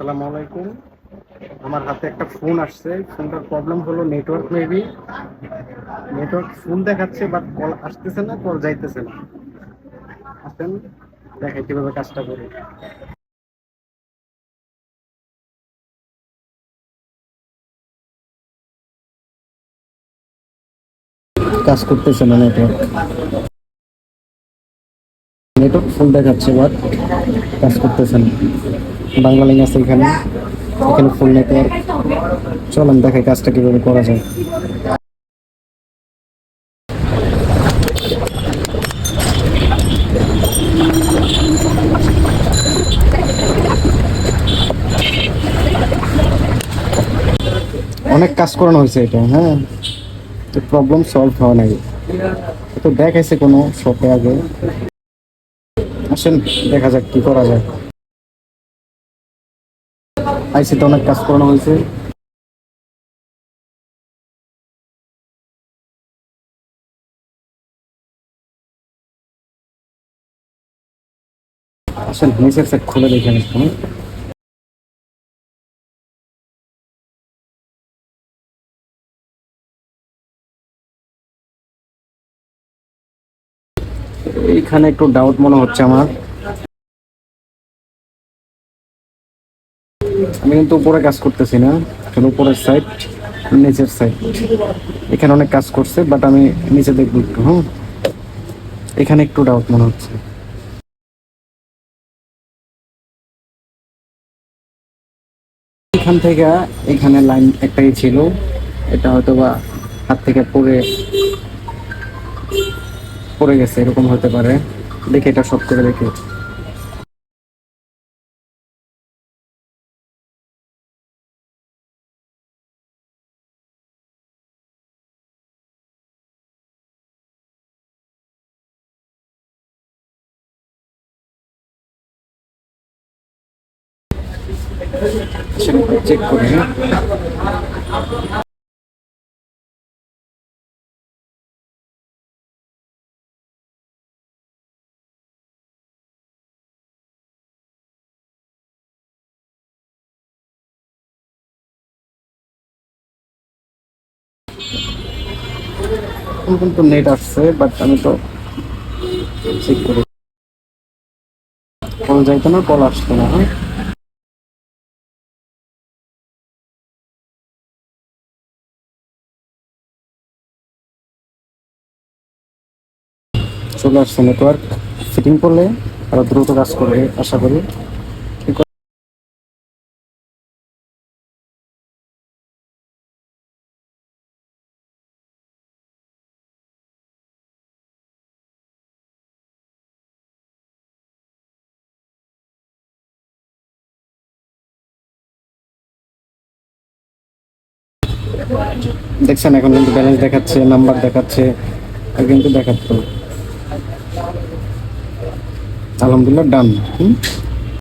আসসালামু আলাইকুম। আমার হাতে একটা ফোন আসছে। ফোনটার প্রবলেম হলো নেটওয়ার্ক মেবি। নেটওয়ার্ক ফুল দেখাচ্ছে বাট কল আসতেছে না, কল যাইতেছে না। আসেন দেখাই কিভাবে কাজটা করি। কাজ করতেছে না নেটওয়ার্ক। নেটওয়ার্ক ফুল দেখাচ্ছে বাট কাজ করতেছে না। বাংলা লিঙ্ক আছে এখানে, এখানে ফুল নেটওয়ার্ক। চলেন দেখাই কাজটা কিভাবে করা যায়। অনেক কাজ করানো হয়েছে এটা, হ্যাঁ, তো প্রবলেম সলভ হয় নাই। তো দেখাইছে কোনো শপে আগে। আসেন দেখা যাক কি করা যায়। আইসিতে অনেক কাজ করানো হয়েছে। আসেন নিচের সেট খুলে দেখে নিচ্ছি। এইখানে একটু ডাউট মনে হচ্ছে আমার। আমি কিন্তু উপরে কাজ করতেছি না, শুধু উপরের সাইড, নিচের সাইড। এখানে অনেক কাজ করছে বাট আমি নিচে দেখবো একটু। হ্যাঁ, এখানে একটু ডাউট মনে হচ্ছে। এখান থেকে এখানে লাইন একটাই ছিল, এটা হয়তো বা হাত থেকে পড়ে পড়ে গেছে, এরকম হতে পারে। দেখি এটা সব করে দেখি। চেক করি। হ্যাঁ, এখন কিন্তু নেট আসছে বাট আমি তো চেক করি, কল যাইতো না, কল আসতো না। হ্যাঁ, চলে আসছে নেটওয়ার্ক। ফিটিং করলে আরো দ্রুত কাজ করবে আশা করি। দেখছেন এখন কিন্তু ব্যালেন্স দেখাচ্ছে, নাম্বার দেখাচ্ছে, আর কিন্তু দেখাচ্ছে। আলহামদুলিল্লাহ ডান।